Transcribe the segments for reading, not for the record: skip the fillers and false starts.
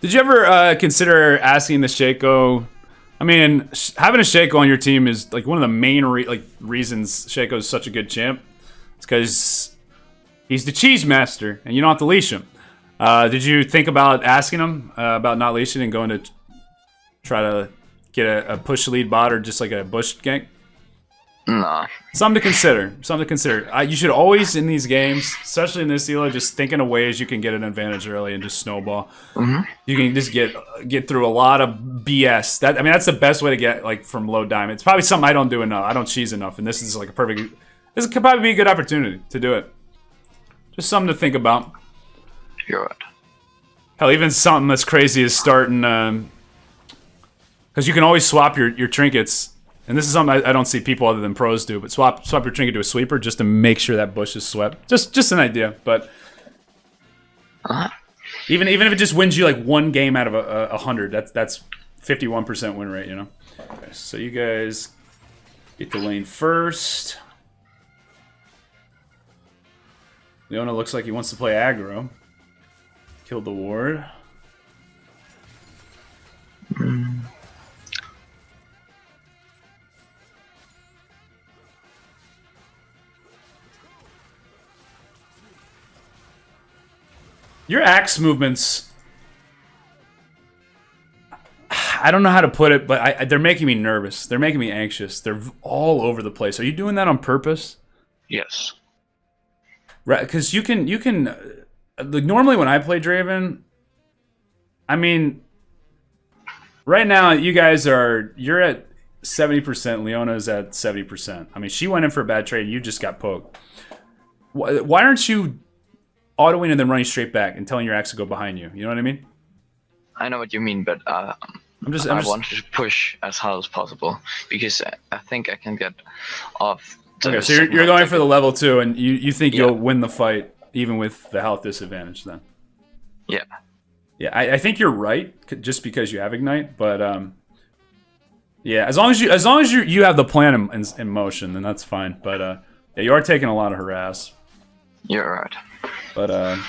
Did you ever consider asking the Shaco? I mean, having a Shaco on your team is like one of the main reasons Shaco is such a good champ. It's because he's the cheese master, and you don't have to leash him. Did you think about asking him about not leashing and going to try to get a push lead bot or just like a bush gank? Nah. Something to consider. Something to consider. You should always, in these games, especially in this elo, just thinking of ways you can get an advantage early and just snowball. You can just get through a lot of BS. That's the best way to get like from low diamond. It's probably something I don't do enough. I don't cheese enough, and this is like a perfect. This could probably be a good opportunity to do it. Just something to think about. You're right. Hell, even something that's crazy is starting. Because you can always swap your trinkets. And this is something I don't see people other than pros do, but swap your trinket to a sweeper just to make sure that bush is swept. Just an idea, but even if it just wins you like one game out of 100, that's 51% win rate, you know. Okay, so you guys get the lane first. Leona looks like he wants to play aggro. Killed the ward. Your axe movements, I don't know how to put it, but they're making me nervous. They're making me anxious. They're all over the place. Are you doing that on purpose? Yes. Right, because you can like normally when I play Draven, I mean, right now you guys you're at 70%. Leona's at 70%. I mean, she went in for a bad trade. You just got poked. Why aren't you autoing and then running straight back and telling your axe to go behind you? You know what I mean? I know what you mean, but I wanted to push as hard as possible because I think I can get off. Okay, so you're going for the level 2, and you think you'll win the fight even with the health disadvantage then? Yeah. Yeah, I think you're right just because you have ignite, but yeah, as long as you have the plan in motion, then that's fine. But yeah, you are taking a lot of harass. You're right. But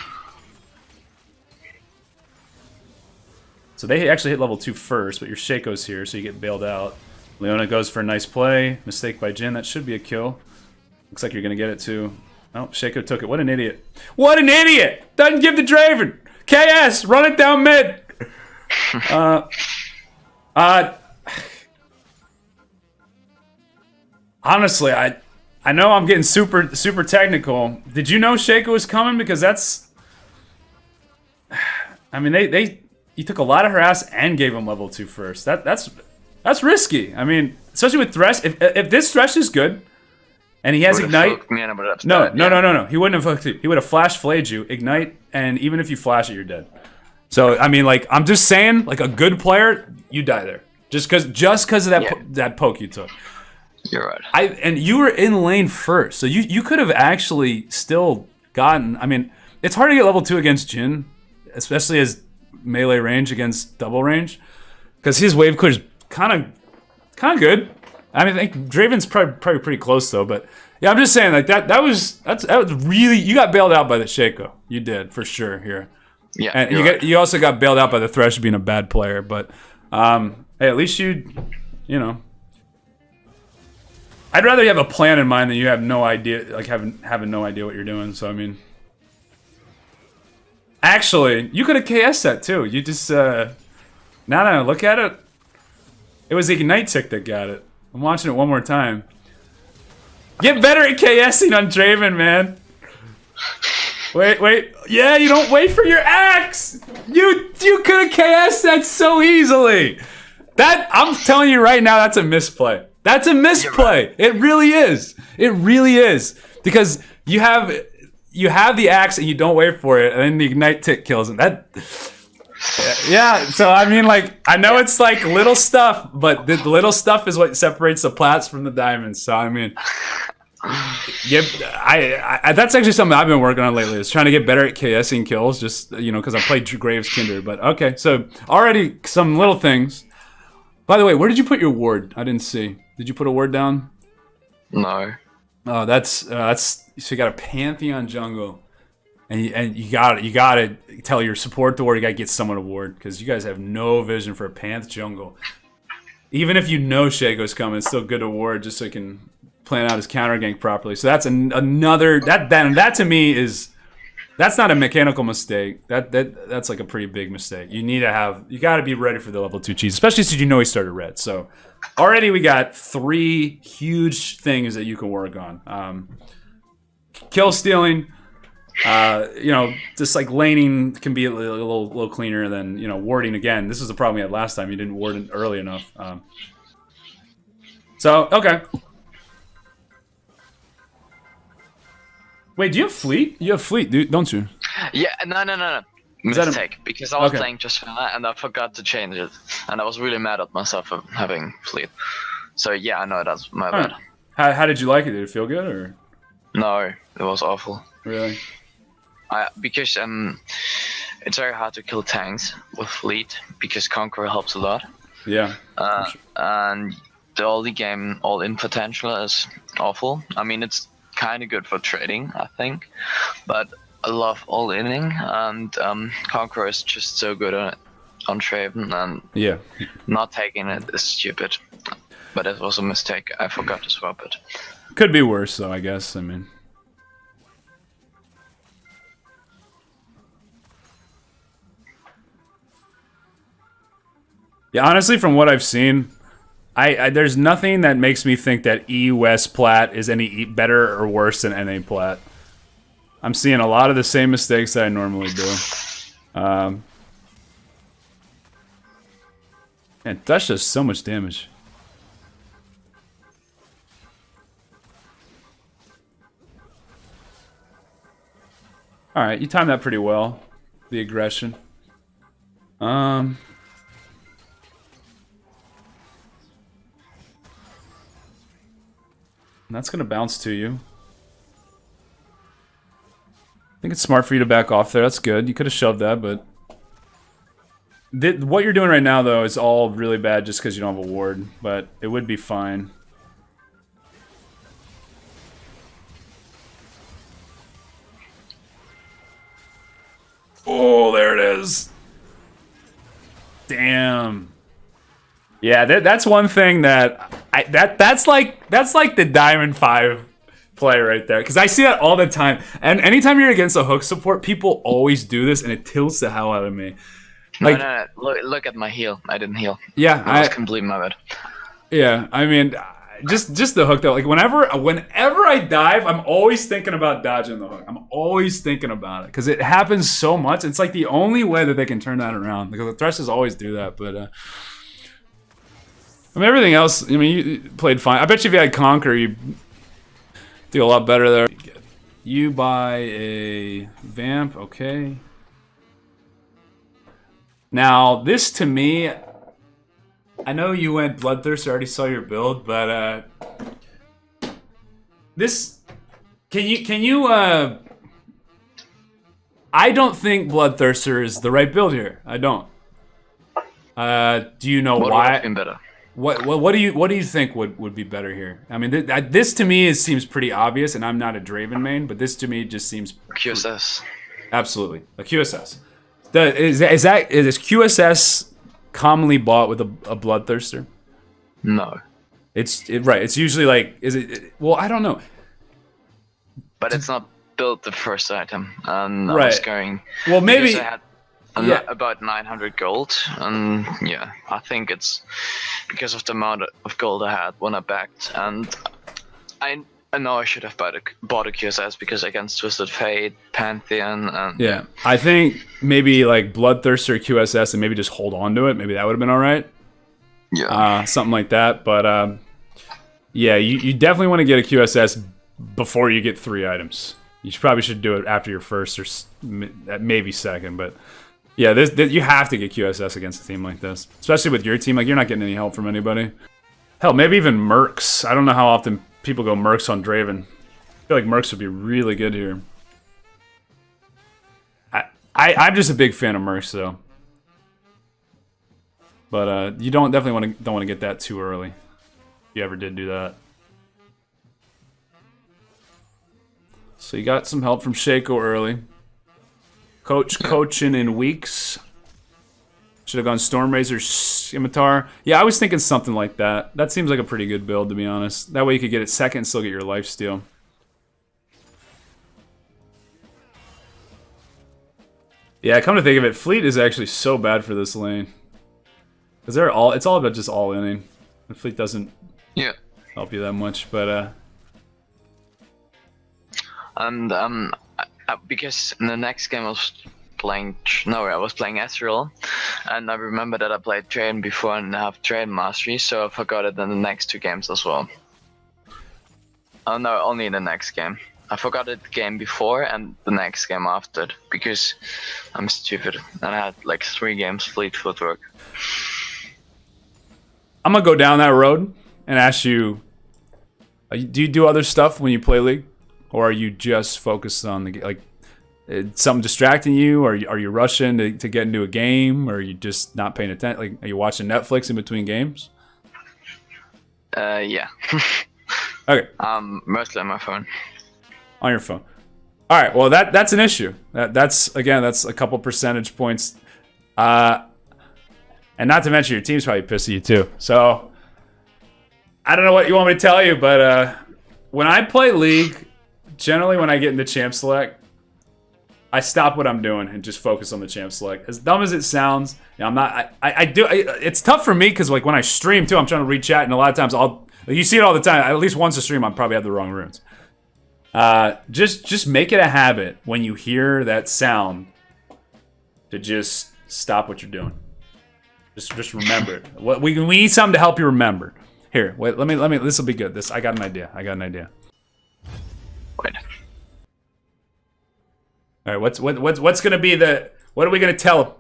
so they actually hit level 2 first, but your Shaco's here, so you get bailed out. Leona goes for a nice play. Mistake by Jin. That should be a kill. Looks like you're gonna get it too. Oh, Shaco took it. What an idiot! What an idiot! Doesn't give the Draven. KS, run it down mid. Honestly, I know I'm getting super technical. Did you know Shaco was coming? Because that's, I mean, you took a lot of harass and gave him level 2 first. That's risky. I mean, especially with Thresh. If this Thresh is good, and he has ignite, no. He wouldn't have hooked you. He would have flash flayed you, ignite, and even if you flash it, you're dead. So I mean, like, I'm just saying, like a good player, you die there just because of that poke you took. You're right. And you were in lane first, so you could have actually still gotten. I mean, it's hard to get level 2 against Jin, especially as melee range against double range, because his wave clear is kind of good. I mean, I think Draven's probably pretty close though. But yeah, I'm just saying, like that was really, you got bailed out by the Shaco. You did for sure here. Yeah, and you also got bailed out by the Thresh being a bad player. But hey, at least you know. I'd rather you have a plan in mind than you have no idea, like having no idea what you're doing. So I mean, actually, you could have KS that too. You just now that I look at it, it was the ignite tick that got it. I'm watching it one more time. Get better at KSing on Draven, man. Wait. Yeah, you don't wait for your axe. You could have KS'd that so easily. That, I'm telling you right now, that's a misplay. That's a misplay. It really is. It really is. Because you have the axe and you don't wait for it, and then the ignite tick kills him. Yeah, so I mean, like, I know it's like little stuff, but the little stuff is what separates the plats from the diamonds. So I mean, yeah, that's actually something I've been working on lately. Is trying to get better at KSing kills, just because I played Graves Kindred. But okay, so already some little things. By the way, where did you put your ward? I didn't see. Did you put a ward down? No. Oh, that's so you got a Pantheon jungle. And you gotta tell your support to ward. You gotta get someone to ward because you guys have no vision for a Panth jungle. Even if you know Shaco's coming, it's still good to ward just so he can plan out his counter gank properly. So that's another that to me is that's not a mechanical mistake. That's like a pretty big mistake. You gotta be ready for the level 2 cheese, especially since you know he started red. So already we got 3 huge things that you can work on. Kill stealing. Just like laning can be a little cleaner than warding again. This is the problem we had last time. You didn't ward it early enough. So okay. Wait, do you have fleet? You have fleet, dude, don't you? Yeah, no. Mistake, because I was playing just Vanilla and I forgot to change it, and I was really mad at myself for having fleet. So yeah, I know that's my bad. How did you like it? Did it feel good or? No, it was awful. Really? Because it's very hard to kill tanks with fleet because Conqueror helps a lot. Yeah. And the early game all-in potential is awful. I mean, it's kind of good for trading, I think, but I love all-inning, and Conqueror is just so good on Draven, and not taking it is stupid. But it was a mistake. I forgot to swap it. Could be worse, though, I guess. I mean. Yeah, honestly, from what I've seen, there's nothing that makes me think that EUS Plat is any better or worse than NA Plat. I'm seeing a lot of the same mistakes that I normally do. And that's just so much damage. Alright, you timed that pretty well. The aggression. That's gonna bounce to you. I think it's smart for you to back off there. That's good. You could have shoved that, but... what you're doing right now, though, is all really bad just because you don't have a ward. But it would be fine. Oh, there it is. Damn. Yeah, that's one thing that... That's like the Diamond 5 play right there, because I see that all the time, and anytime you're against a hook support, people always do this, and it tilts the hell out of me. Like, no. Look at my heal. I didn't heal. Yeah, I was completely my bad. Yeah, I mean, just the hook though. Like whenever I dive, I'm always thinking about dodging the hook. I'm always thinking about it because it happens so much. It's like the only way that they can turn that around. Because the Threshers always do that, but. I mean, everything else, I mean, you played fine. I bet you if you had Conquer, you'd do a lot better there. You buy a Vamp, okay. Now, this to me, I know you went Bloodthirster, I already saw your build, but this, can you, I don't think Bloodthirster is the right build here. I don't. Do you know why? Better? What do you think would be better here? I mean, this to me seems pretty obvious, and I'm not a Draven main, but this to me just seems QSS. Absolutely, a QSS. Is QSS commonly bought with a Bloodthirster? No. Right. It's usually like well, I don't know. But it's not built the first item, and right. I was going. Well, maybe. About 900 gold, and yeah, I think it's because of the amount of gold I had when I backed, and I know I should have bought a QSS because against Twisted Fate, Pantheon, and yeah, I think maybe like Bloodthirster QSS and maybe just hold on to it. Maybe that would have been all right. Yeah, something like that. But yeah, you definitely want to get a QSS before you get 3 items. You probably should do it after your first or maybe second, but. Yeah, you have to get QSS against a team like this. Especially with your team. Like, you're not getting any help from anybody. Hell, maybe even Mercs. I don't know how often people go Mercs on Draven. I feel like Mercs would be really good here. I'm just a big fan of Mercs, though. But you definitely don't want to get that too early. If you ever did do that. So you got some help from Shaco early. Coaching in weeks. Should have gone Stormrazor, Scimitar. Yeah, I was thinking something like that. That seems like a pretty good build, to be honest. That way you could get it second and still get your lifesteal. Yeah, come to think of it, Fleet is actually so bad for this lane. Because it's all about just all inning. And Fleet doesn't help you that much, but And because in the next game I was playing Ezreal, and I remember that I played Draven before and I have Draven Mastery, so I forgot it in the next 2 games as well. Oh no, only in the next game. I forgot it the game before and the next game after because I'm stupid and I had like 3 games Fleet footwork. I'm gonna go down that road and ask you, do you do other stuff when you play League? Or are you just focused on the like something distracting you? Or are you rushing to get into a game? Or are you just not paying attention? Like, are you watching Netflix in between games? Yeah. Okay. Mostly on my phone. On your phone. All right. Well, that's an issue. That's a couple percentage points. And not to mention your team's probably pissed at you too. So I don't know what you want me to tell you, but when I play League, generally when I get into champ select, I stop what I'm doing and just focus on the champ select. As dumb as it sounds, I'm not. It's tough for me because like when I stream too, I'm trying to read chat, and a lot of times you see it all the time. At least once a stream, I probably have the wrong runes. Just make it a habit when you hear that sound to just stop what you're doing. Just remember it. We need something to help you remember. Here, wait. Let me. This will be good. I got an idea. Wait. All right. What's gonna be the? What are we gonna tell him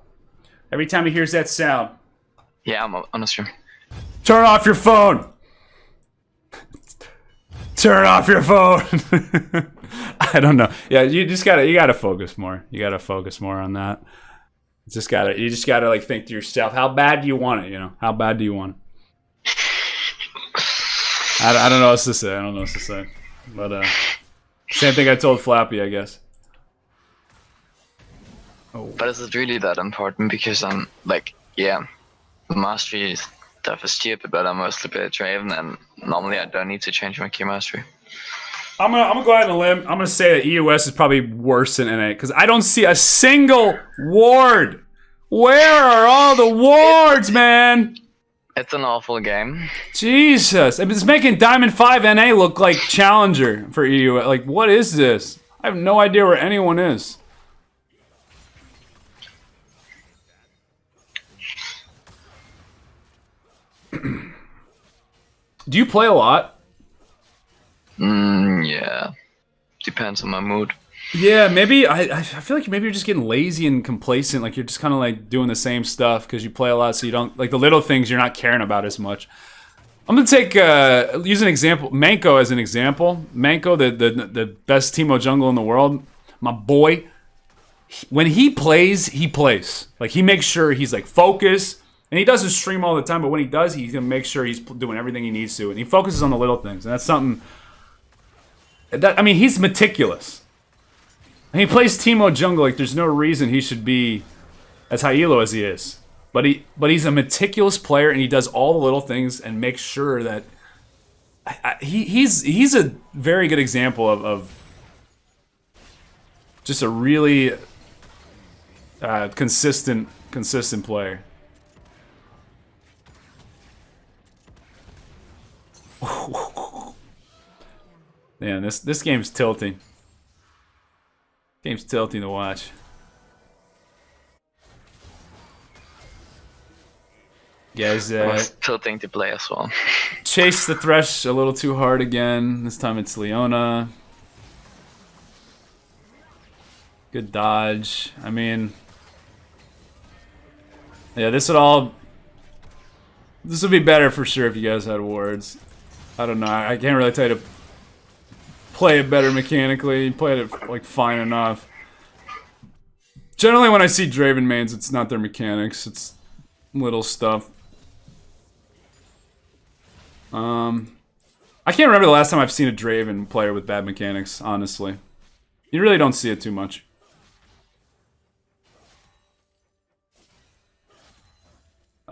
every time he hears that sound? Yeah, I'm on a stream. Turn off your phone. Turn off your phone. I don't know. Yeah, you gotta focus more. You gotta focus more on that. You just gotta like think to yourself, how bad do you want it? You know, how bad do you want it? I don't know what to say. But same thing I told Flappy, I guess. Oh. But is it really that important? Because I'm like, yeah, mastery stuff is stupid, but I mostly play Draven, and normally I don't need to change my key mastery. I'm gonna go out on a limb. I'm gonna say that EOS is probably worse than NA because I don't see a single ward. Where are all the wards, man? It's an awful game. Jesus, it's making Diamond 5 NA look like Challenger for EU. Like, what is this? I have no idea where anyone is. Do you play a lot? Yeah. Depends on my mood. Yeah, maybe I feel like maybe you're just getting lazy and complacent. Like you're just kind of like doing the same stuff because you play a lot, so you don't like the little things you're not caring about as much. I'm gonna take use an example, Manko as an example. Manko, the best Teemo jungle in the world, my boy. When he plays, he plays. Like he makes sure he's like focused. And he doesn't stream all the time, but when he does, he's gonna make sure he's doing everything he needs to, and he focuses on the little things. And that's something. I mean, he's meticulous. And he plays Teemo jungle like there's no reason he should be as high elo as he is. But he's a meticulous player, and he does all the little things and makes sure that he's a very good example of just a really consistent player. Man, this game's tilting. Game's tilting to watch. Guys, was tilting to play as well. Chase the Thresh a little too hard again. This time it's Leona. Good dodge. I mean, yeah, this would be better for sure if you guys had wards. I don't know. I can't really tell you to play it better mechanically. You played it like fine enough. Generally, when I see Draven mains, it's not their mechanics. It's little stuff. I can't remember the last time I've seen a Draven player with bad mechanics, honestly. You really don't see it too much.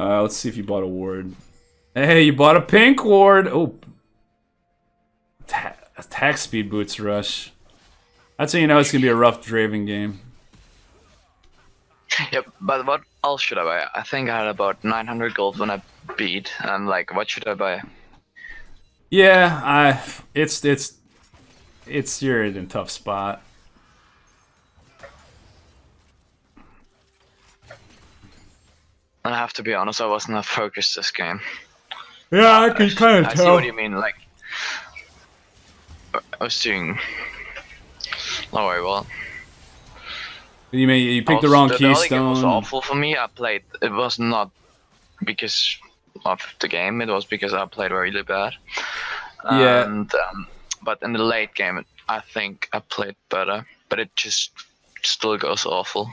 Let's see if you bought a ward. Hey, you bought a pink ward. Oh, attack speed boots rush. That's how you know it's gonna be a rough Draven game. Yep, but what else should I buy? I think I had about 900 gold when I beat, and like, what should I buy? Yeah, you're in a tough spot. And I have to be honest, I wasn't that focused this game. Yeah, I can kind of I tell. see what you mean. Like, I was doing. Oh wait, well. You picked the wrong keystone. The game was awful for me. I played. It was not because of the game. It was because I played really bad. Yeah. And but in the late game, I think I played better. But it just still goes awful.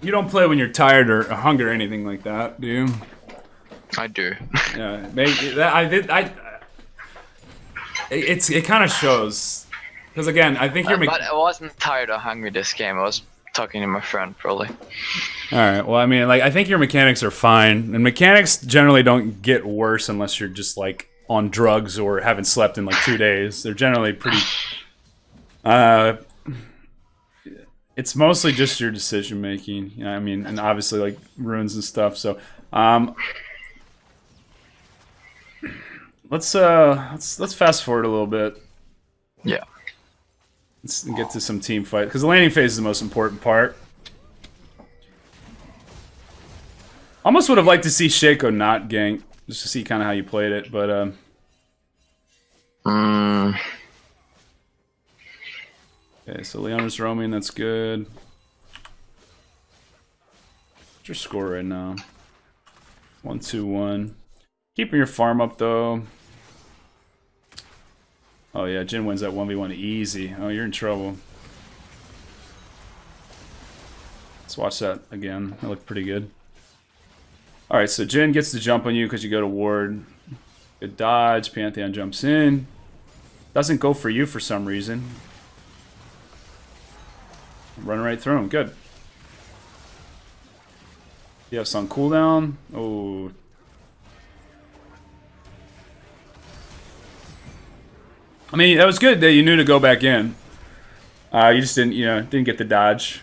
You don't play when you're tired or hungry or anything like that, do you? I do. Yeah, maybe that I did. It kind of shows, because again, I think you're. But I wasn't tired or hungry this game. I was talking to my friend probably. All right. Well, I mean, like, I think your mechanics are fine, and mechanics generally don't get worse unless you're just like on drugs or haven't slept in like 2 days. They're generally pretty. It's mostly just your decision making. You know, I mean, and obviously like runes and stuff. So, let's fast forward a little bit. Yeah. Let's get to some team fight, because the landing phase is the most important part. Almost would have liked to see Shaco not gank, just to see kind of how you played it, but Okay, so Leona's roaming, that's good. What's your score right now? 1-2-1. Keeping your farm up though. Oh yeah, Jin wins that 1v1 easy. Oh, you're in trouble. Let's watch that again. That looked pretty good. Alright, so Jin gets the jump on you because you go to ward. Good dodge. Pantheon jumps in. Doesn't go for you for some reason. Run right through him. Good. You have some cooldown. Oh. I mean, that was good that you knew to go back in. You just didn't get the dodge.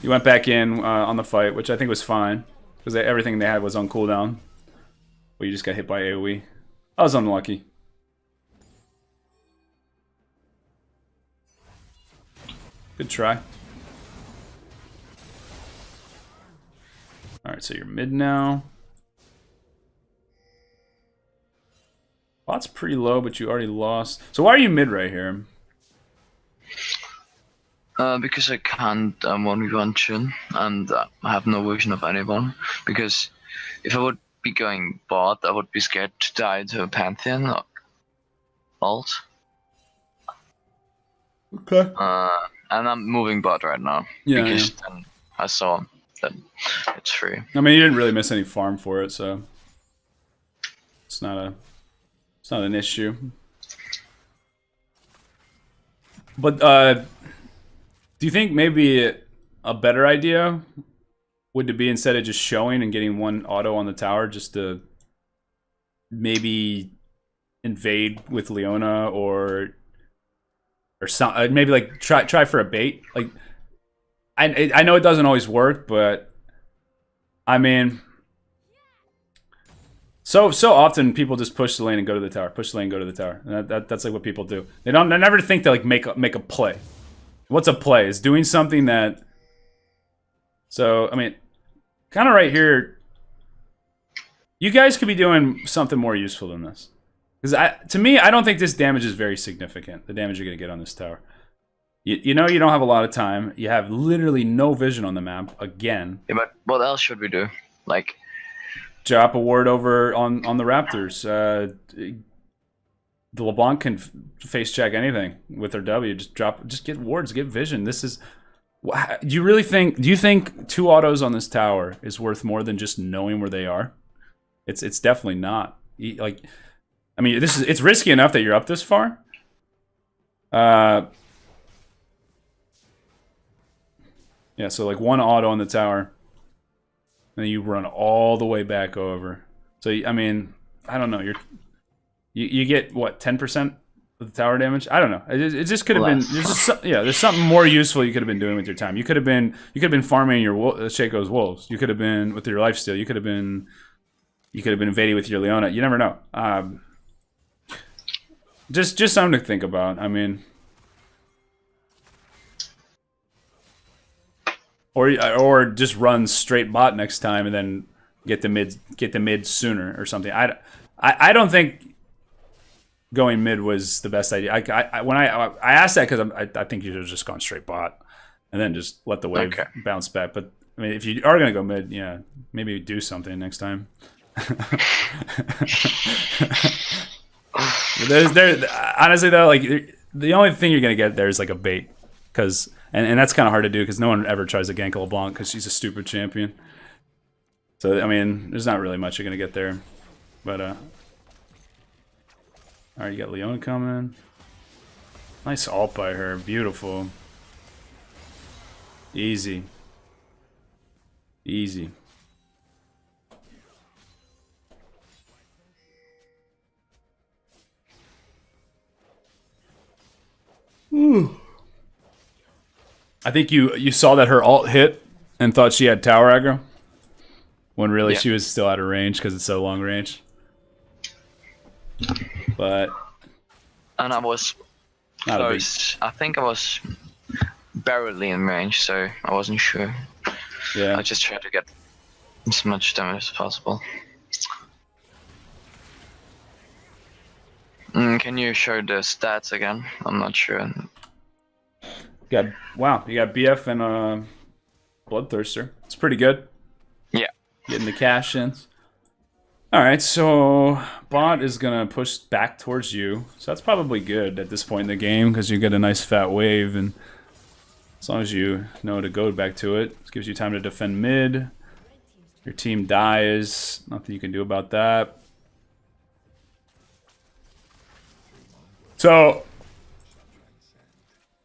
You went back in on the fight, which I think was fine, because everything they had was on cooldown. But you just got hit by AoE. I was unlucky. Good try. Alright, so you're mid now. Bot's pretty low, but you already lost. So why are you mid right here? Because I can't 1v1 Chin, and I have no vision of anyone. Because if I would be going bot, I would be scared to die to a Pantheon or ult. Okay. And I'm moving bot right now. Yeah, because then I saw that it's free. I mean, you didn't really miss any farm for it, so it's not an issue. But do you think maybe a better idea would it be, instead of just showing and getting one auto on the tower, just to maybe invade with Leona or some, maybe like try for a bait? Like, I know it doesn't always work, but I mean, so often people just push the lane and go to the tower, push the lane and go to the tower, and that's like what people do. They never think to like make a play. What's a play? Is doing something that. So I mean, kind of right here, you guys could be doing something more useful than this. Because to me, I don't think this damage is very significant, the damage you're going to get on this tower. You know you don't have a lot of time. You have literally no vision on the map, again. Yeah, but what else should we do? Like, drop a ward over on the Raptors. The LeBlanc can face check anything with their W. Just get wards, get vision. This is... Do you think 2 autos on this tower is worth more than just knowing where they are? It's definitely not. Like... I mean, it's risky enough that you're up this far. Yeah, so like 1 auto on the tower. And then you run all the way back over. So, I mean, I don't know. You get, what, 10% of the tower damage? I don't know. It just could have been... There's something more useful you could have been doing with your time. You could have been farming your Shaco's wolves. You could have been with your lifesteal. You could have been invading with your Leona. You never know. Just something to think about. I mean... Or just run straight bot next time and then get the mid sooner or something. I don't think going mid was the best idea. I asked that because I think you should have just gone straight bot and then just let the wave bounce back. But I mean, if you are gonna go mid, yeah, maybe do something next time. Honestly though, like the only thing you're gonna get there is like a bait, because and that's kind of hard to do because no one ever tries to gank LeBlanc because she's a stupid champion. So I mean, there's not really much you're gonna get there, but all right, you got Leona coming. Nice ult by her, beautiful. Easy, easy. Ooh. I think you saw that her ult hit and thought she had tower aggro, when really she was still out of range because it's so long range. But and I was close. I think I was barely in range, so I wasn't sure. Yeah. I just tried to get as much damage as possible. Can you show the stats again? I'm not sure. Wow, you got BF and Bloodthirster. It's pretty good. Yeah. Getting the cash in. Alright, so bot is going to push back towards you. So that's probably good at this point in the game because you get a nice fat wave, and as long as you know to go back to it, it gives you time to defend mid. Your team dies. Nothing you can do about that. So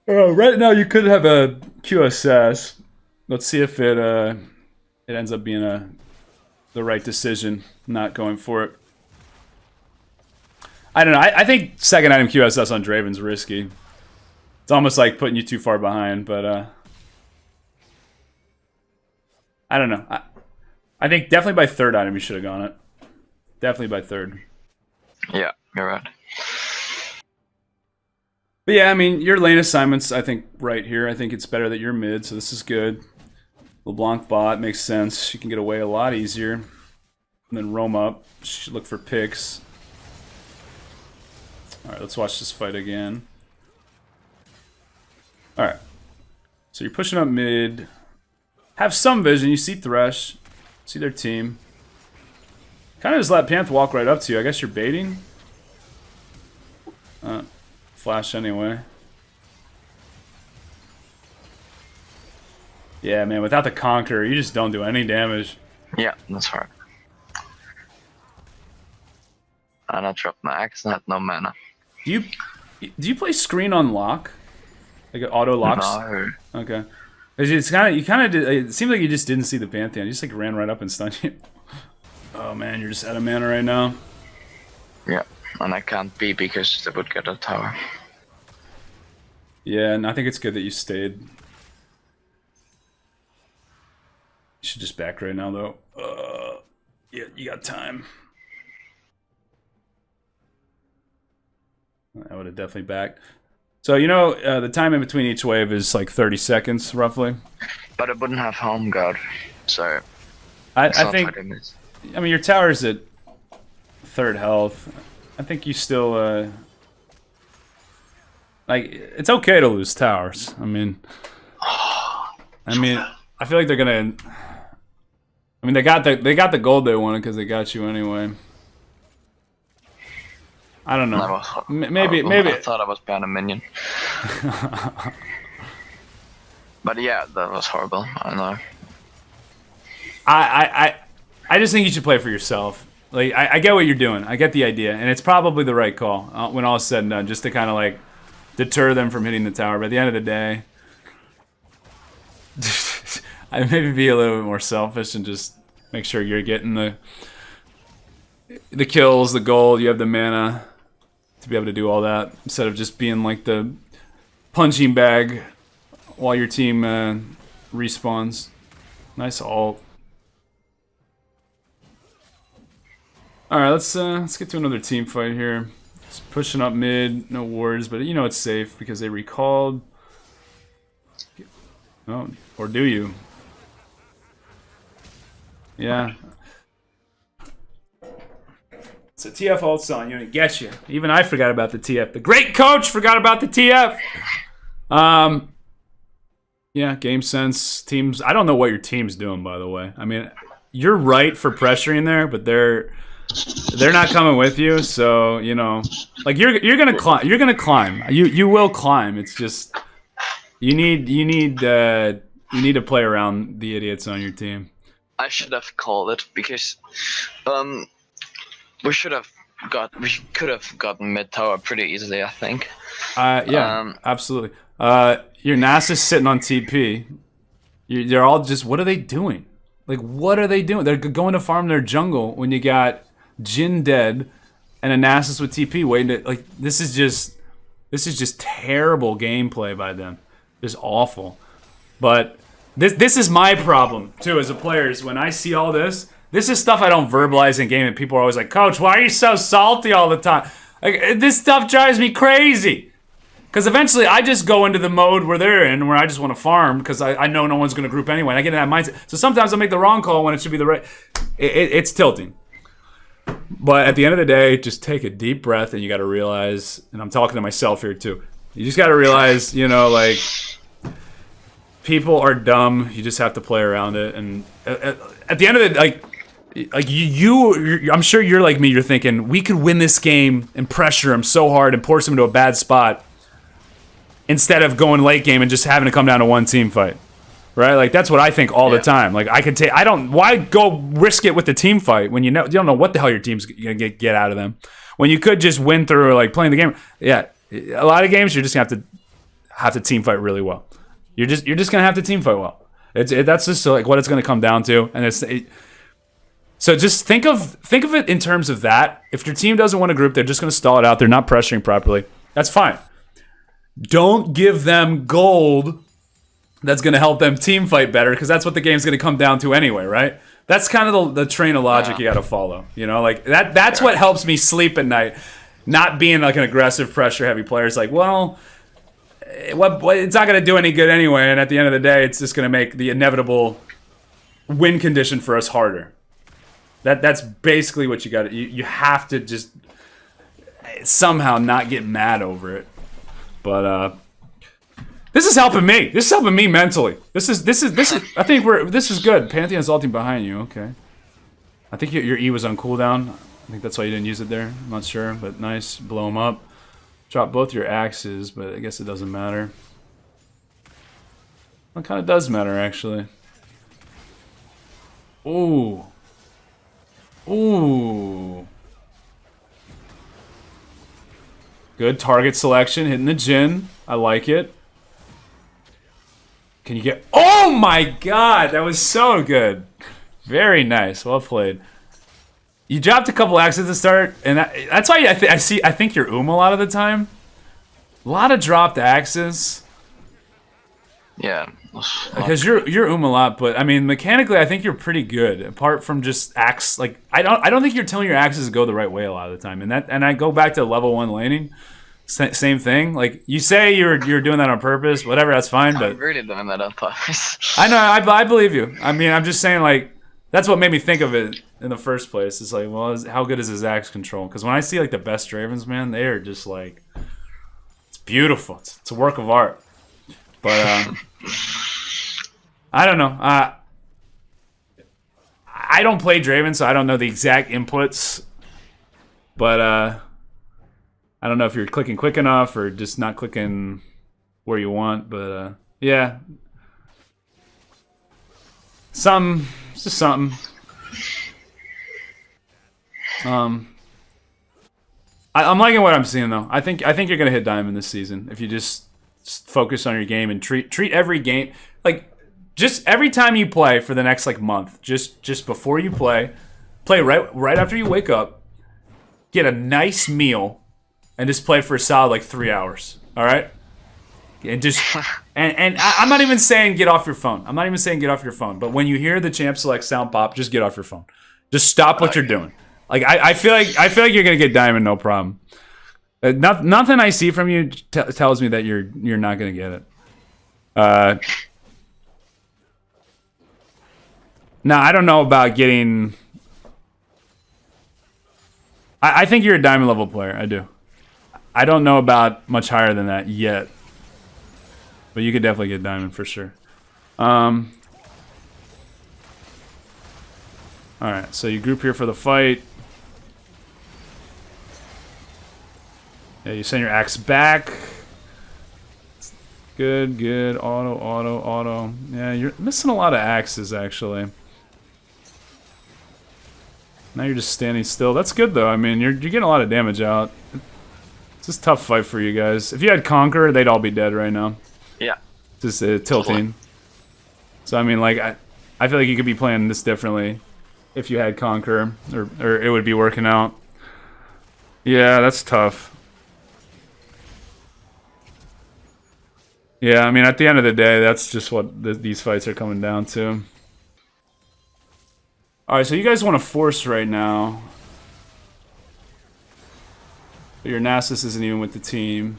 right now you could have a QSS. Let's see if it ends up being the right decision, not going for it. I don't know. I think second item QSS on Draven's risky. It's almost like putting you too far behind, but I don't know. I think definitely by third item you should have gone it. Definitely by third. Yeah, you're right. But yeah, I mean, your lane assignments, I think, right here. I think it's better that you're mid, so this is good. LeBlanc bot makes sense. You can get away a lot easier. And then roam up. Should look for picks. Alright, let's watch this fight again. Alright. So you're pushing up mid. Have some vision. You see Thresh. See their team. Kind of just let Panth walk right up to you. I guess you're baiting. Flash anyway. Yeah, man, without the Conqueror, you just don't do any damage. Yeah, that's hard. And I dropped my axe and had no mana. Do you play screen on lock? Like it auto locks? No. Okay. It's it seems like you just didn't see the Pantheon. You just like ran right up and stunned you. Oh man, you're just out of mana right now. Yeah, and I can't be because they would get a tower. Yeah, and I think it's good that you stayed. You should just back right now, though. Yeah, you got time. I would have definitely backed. So, you know, the time in between each wave is like 30 seconds, roughly. But it wouldn't have home guard, so... I think... I mean, your tower's at third health. I think you still... like, it's okay to lose towers. I mean, I feel like they're gonna. I mean, they got the gold they wanted because they got you anyway. I don't know. Maybe. I thought I was banned a minion. But yeah, that was horrible. I know. I just think you should play for yourself. Like, I get what you're doing. I get the idea, and it's probably the right call when all is said and done, just to kind of like deter them from hitting the tower. But at the end of the day, I'd maybe be a little bit more selfish and just make sure you're getting the kills, the gold, you have the mana to be able to do all that, instead of just being like the punching bag while your team respawns. Nice ult. Alright, let's get to another team fight here. Just pushing up mid, no wards, but you know it's safe because they recalled. Oh, or do you? Yeah. It's a TF ult's on you and it gets you. Even I forgot about the TF. The great coach forgot about the TF. Yeah, game sense, teams. I don't know what your team's doing, by the way. I mean, you're right for pressuring there, but they're not coming with you. So you know, like you're gonna climb. You're gonna climb. You will climb. It's just you need to play around the idiots on your team. I should have called it because we could have gotten mid tower pretty easily, I think. Yeah, absolutely. Your Nasus sitting on TP. They're all just, what are they doing? Like, what are they doing? They're going to farm their jungle when you got Jhin dead and a Nasus with TP waiting to, like, this is just terrible gameplay by them. Just awful. But this is my problem too as a player, is when I see all this. This is stuff I don't verbalize in game, and people are always like, "Coach, why are you so salty all the time?" Like, this stuff drives me crazy. Because eventually I just go into the mode where they're in, where I just want to farm, because I know no one's going to group anyway, and I get in that mindset. So sometimes I make the wrong call when it should be the right. It's tilting. But at the end of the day, just take a deep breath, and you got to realize, and I'm talking to myself here too, you just got to realize, you know, like, people are dumb. You just have to play around it. And at the end of it, like I'm sure you're like me. You're thinking we could win this game and pressure him so hard and force him into a bad spot, instead of going late game and just having to come down to one team fight, right? Like that's what I think all the time. Like I could take. Why go risk it with the team fight when you don't know what the hell your team's gonna get out of them, when you could just win through like playing the game. Yeah, a lot of games you're just gonna have to team fight really well. You're just gonna have to team fight well. That's just like what it's gonna come down to, and so just think of it in terms of that. If your team doesn't want to group, they're just gonna stall it out. They're not pressuring properly. That's fine. Don't give them gold that's gonna help them team fight better, because that's what the game's gonna come down to anyway, right? That's kind of the train of logic you gotta follow. You know, like that's what helps me sleep at night. Not being like an aggressive, pressure-heavy player. It's like, well, it's not going to do any good anyway, and at the end of the day, it's just going to make the inevitable win condition for us harder. That's basically what you got. You have to just somehow not get mad over it. But this is helping me. This is helping me mentally. This is. I think this is good. Pantheon's ulting behind you. Okay. I think your E was on cooldown. I think that's why you didn't use it there. I'm not sure, but nice. Blow him up. Drop both your axes, but I guess it doesn't matter. It kind of does matter, actually. Ooh. Ooh. Good target selection, hitting the Jhin. I like it. Can you get... Oh my god, that was so good. Very nice, well played. You dropped a couple axes to start, and that's why I think you're a lot of the time. A lot of dropped axes. Yeah. Because you're a lot, but I mean mechanically I think you're pretty good. Apart from just axe, like I don't think you're telling your axes to go the right way a lot of the time. And I go back to level 1 laning. Same thing. Like you say you're doing that on purpose, whatever, that's fine. But I'm really doing that on purpose. I know, I believe you. I mean, I'm just saying, like, that's what made me think of it in the first place. It's like, well, how good is his axe control? Because when I see like the best Dravens, man, they are just like, it's beautiful. It's a work of art. But I don't know. I don't play Draven, so I don't know the exact inputs. But I don't know if you're clicking quick enough or just not clicking where you want. But yeah, it's just something. I'm liking what I'm seeing though. I think you're gonna hit diamond this season if you just focus on your game and treat every game like just every time you play for the next like month, just before you play right after you wake up, get a nice meal, and just play for a solid like 3 hours. All right. And just and I'm not even saying get off your phone. I'm not even saying get off your phone. But when you hear the champ select sound pop, just get off your phone. Just stop what you're doing. Like I feel like you're gonna get diamond, no problem. Nothing I see from you tells me that you're not gonna get it. Now I don't know about getting. I think you're a diamond level player. I do. I don't know about much higher than that yet. But you could definitely get diamond for sure. Alright, so you group here for the fight. Yeah, you send your axe back. Good, good. Auto. Yeah, you're missing a lot of axes, actually. Now you're just standing still. That's good, though. I mean, you're getting a lot of damage out. It's just a tough fight for you guys. If you had Conqueror, they'd all be dead right now. Yeah. Just tilting. So, I mean, like, I feel like you could be playing this differently if you had Conqueror, or it would be working out. Yeah, that's tough. Yeah, I mean, at the end of the day, that's just what these fights are coming down to. Alright, so you guys want to force right now. But your Nasus isn't even with the team.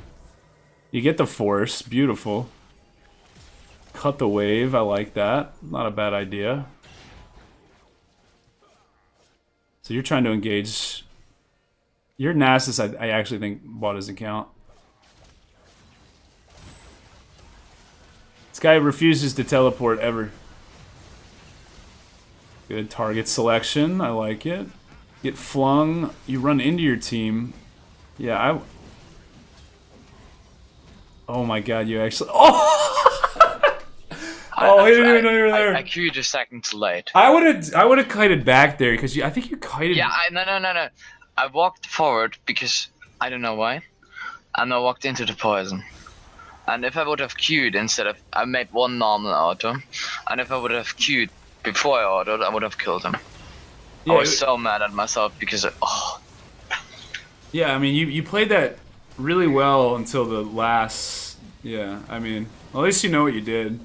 You get the force. Beautiful. Cut the wave. I like that. Not a bad idea. So you're trying to engage. Your Nasus, I actually think bot doesn't count. This guy refuses to teleport ever. Good target selection. I like it. Get flung. You run into your team. Yeah, oh my god, you actually... Oh! Oh, he didn't even know you were there. I queued a second too late. I would have kited back there, because I think you kited... Yeah, no. I walked forward because... I don't know why. And I walked into the poison. And if I would have queued instead of... I made one normal auto. And if I would have queued before I autoed, I would have killed him. Yeah, I was so mad at myself because... Yeah, I mean, you played that really well until the last... Yeah, I mean, at least you know what you did.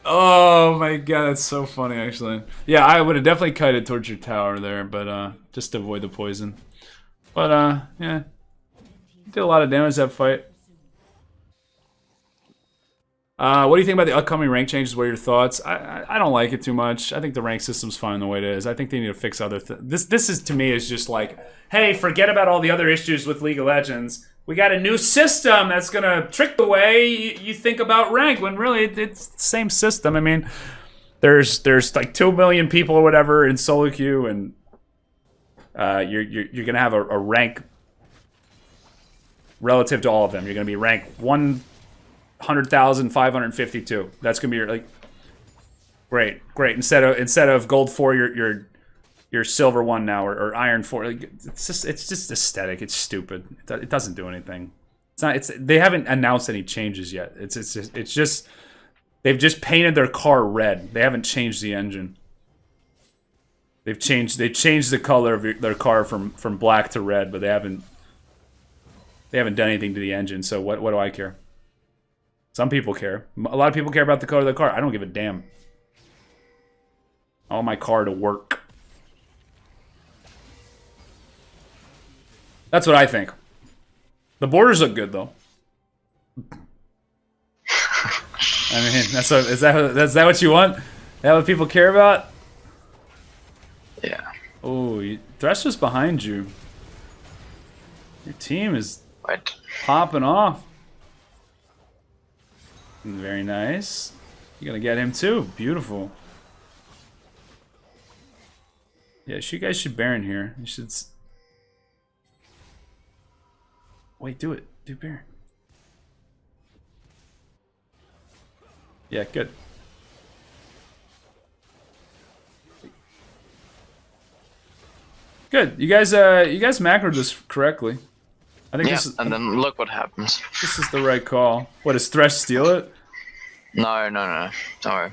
Oh my god, that's so funny, actually. Yeah, I would have definitely kited towards your tower there, but just to avoid the poison. But, yeah. Did a lot of damage that fight. What do you think about the upcoming rank changes? What are your thoughts? I don't like it too much. I think the rank system's fine the way it is. I think they need to fix other things. This is, to me, is just like, hey, forget about all the other issues with League of Legends. We got a new system that's gonna trick the way you think about rank, when really it's the same system. I mean, there's like 2 million people or whatever in solo queue, and you're gonna have a rank relative to all of them. You're gonna be rank 100,552. That's gonna be your, like, great. Instead of gold 4, you're silver 1 now, or iron 4. Like, it's just aesthetic. It's stupid. It doesn't do anything. They haven't announced any changes yet. It's just they've just painted their car red. They haven't changed the engine. They changed the color of their car from black to red, but they haven't done anything to the engine. So what do I care? Some people care. A lot of people care about the color of the car. I don't give a damn. I want my car to work. That's what I think. The borders look good, though. I mean, is that what you want? Is that what people care about? Yeah. Oh, Thresher's behind you. Your team is popping off. Very nice. You're gonna get him too. Beautiful. Yeah, you guys should Baron here. You should. Wait, do it. Do Baron. Yeah, good. Good. You guys macroed this correctly. I think this is, and then look what happens. This is the right call. What, does Thresh steal it? No. Don't worry.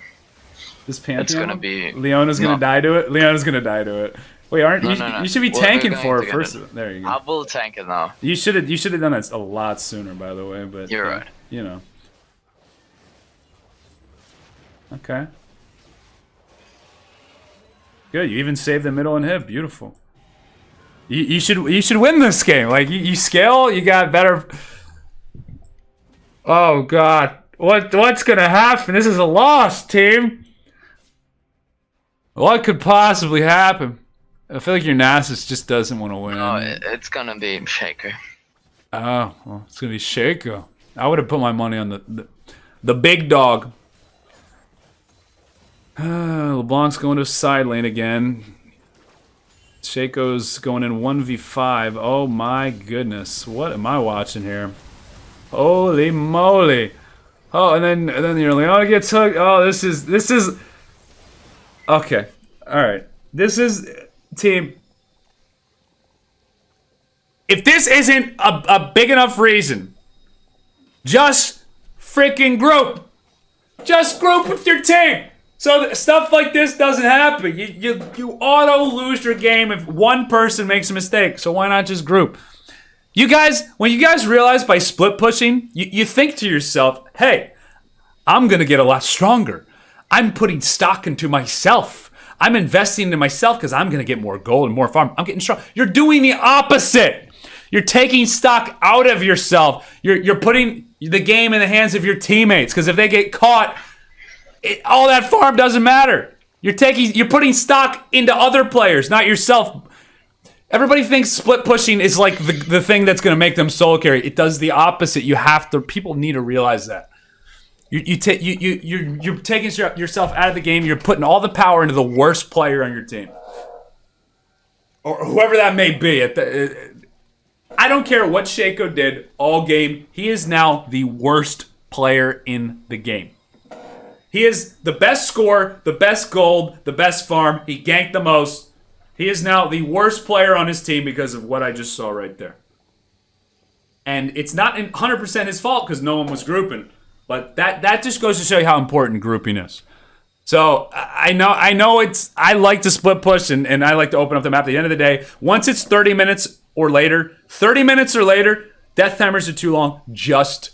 This Pantheon? It's gonna be... Leona's gonna die to it? Leona's gonna die to it. Wait, aren't you? No. You should be We're tanking going for to it get first. it. There you go. I will tank it now. You should have done that a lot sooner, by the way. But You're right. You know. Okay. Good. You even saved the middle and hip. Beautiful. You should win this game. Like you scale. You got better. Oh God. What's gonna happen? This is a loss, team. What could possibly happen? I feel like your Nasus just doesn't want to win. No, it's gonna be Shaker. Oh, well, it's gonna be Shaco. I would have put my money on the big dog. LeBlanc's going to side lane again. Shaco's going in 1v5. Oh my goodness, what am I watching here? Holy moly! Oh, and then your Leona gets hooked. Oh, this is. Okay, all right. This is team. If this isn't a big enough reason, just freaking group. Just group with your team. So stuff like this doesn't happen. You auto lose your game if one person makes a mistake. So why not just group? You guys, when you guys realize by split pushing, you think to yourself, hey, I'm going to get a lot stronger. I'm putting stock into myself. I'm investing into myself because I'm going to get more gold and more farm. I'm getting strong. You're doing the opposite. You're taking stock out of yourself. You're putting the game in the hands of your teammates because if they get caught, all that farm doesn't matter. You're putting stock into other players, not yourself. Everybody thinks split pushing is like the thing that's going to make them solo carry. It does the opposite. People need to realize that. You're taking yourself out of the game. You're putting all the power into the worst player on your team, or whoever that may be. I don't care what Shaco did all game. He is now the worst player in the game. He is the best scorer, the best gold, the best farm. He ganked the most. He is now the worst player on his team because of what I just saw right there. And it's not 100% his fault because no one was grouping. But that just goes to show you how important grouping is. So I know I like to split push and I like to open up the map. At the end of the day, once it's 30 minutes or later, death timers are too long. Just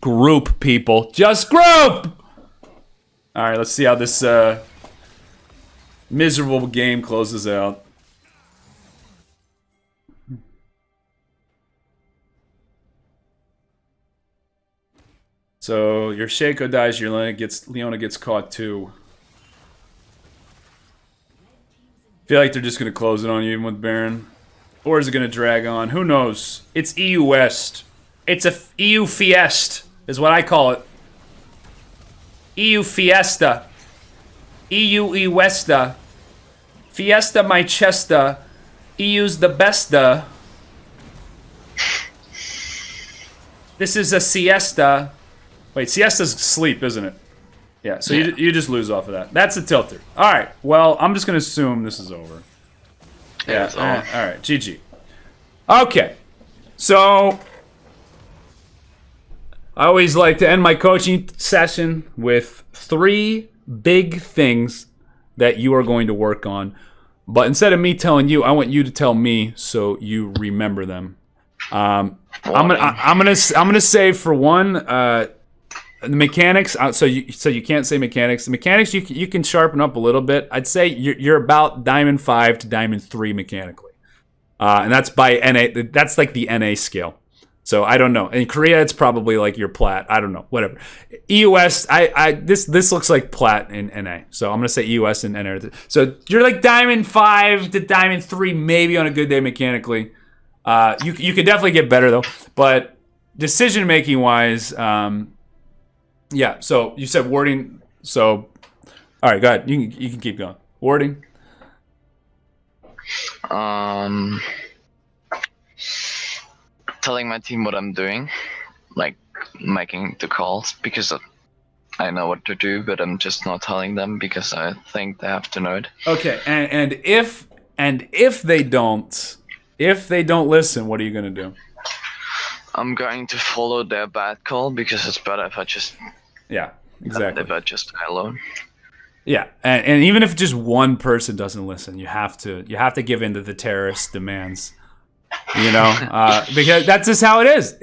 group, people. Just group! All right, let's see how this miserable game closes out. So your Shaco dies, your Leona gets caught too. Feel like they're just gonna close it on you even with Baron, or is it gonna drag on? Who knows? It's EU West. It's a EU Fiesta, is what I call it. EU Fiesta. EU e Westa. Fiesta my chesta. EU's the besta. This is a siesta. Wait, siesta's sleep, isn't it? Yeah, so yeah. You just lose off of that. That's a tilter. Alright, well, I'm just going to assume this is over. Yeah, alright, GG. Okay, so I always like to end my coaching session with 3 big things that you are going to work on. But instead of me telling you, I want you to tell me so you remember them. I'm gonna say for one, the mechanics. So you can't say mechanics. The mechanics you can sharpen up a little bit. I'd say you're about Diamond 5 to Diamond 3 mechanically, and that's by NA. That's like the NA scale. So I don't know. In Korea, it's probably like your Plat. I don't know. Whatever. EUS. This looks like Plat in NA. So I'm gonna say EUS and NA. So you're like Diamond 5 to Diamond 3, maybe on a good day mechanically. You could definitely get better though. But decision making wise, yeah. So you said warding. So all right, go ahead. You can keep going. Warding. Telling my team what I'm doing, like making the calls because I know what to do, but I'm just not telling them because I think they have to know it. Okay, and if they don't listen, what are you gonna do? I'm going to follow their bad call because it's better if I just exactly. If I just die alone. Yeah, and even if just one person doesn't listen, you have to give in to the terrorist demands. You know, because that's just how it is.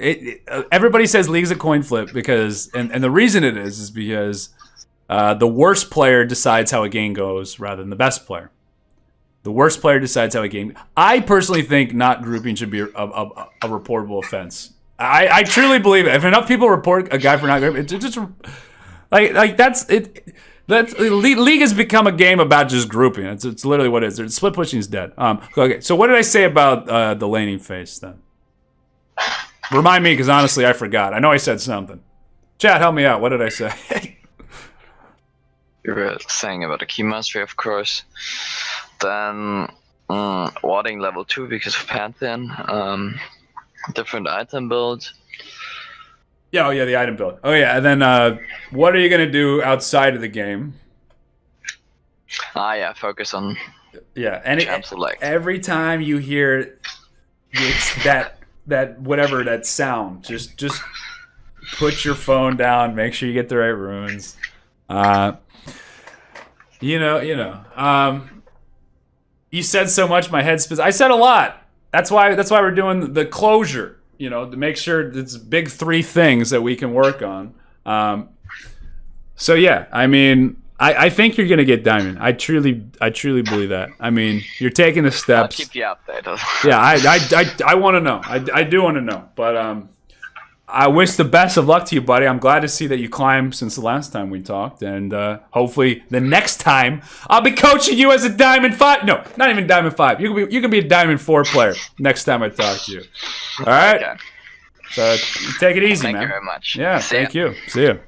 Everybody says League's a coin flip because, and the reason it is because the worst player decides how a game goes rather than the best player. The worst player decides how a game. I personally think not grouping should be a reportable offense. I truly believe it. If enough people report a guy for not grouping, it's just like that's it. That's League has become a game about just grouping. It's literally what it is. Split pushing is dead. Okay, so what did I say about the laning phase then? Remind me, because honestly, I forgot. I know I said something. Chat, help me out. What did I say? You were saying about the key mastery, of course. Then warding level 2 because of Pantheon. Different item builds. Yeah, oh yeah, the item build. Oh yeah, and then what are you gonna do outside of the game? Yeah, focus on. Yeah, and every time you hear that whatever that sound, just put your phone down. Make sure you get the right runes. You said so much, my head spins. I said a lot. That's why we're doing the closure. You know, to make sure it's big 3 things that we can work on. So yeah, I mean, I think you're gonna get diamond. I truly believe that. I mean, you're taking the steps. I'll keep you updated. Yeah, I want to know. I do want to know. But I wish the best of luck to you, buddy. I'm glad to see that you climbed since the last time we talked, and hopefully the next time I'll be coaching you as a diamond 5. No, not even diamond 5. You can be a diamond 4 player next time I talk to you. All right. Okay. So take it easy, man. Thank you very much. Yeah. Thank you. See you.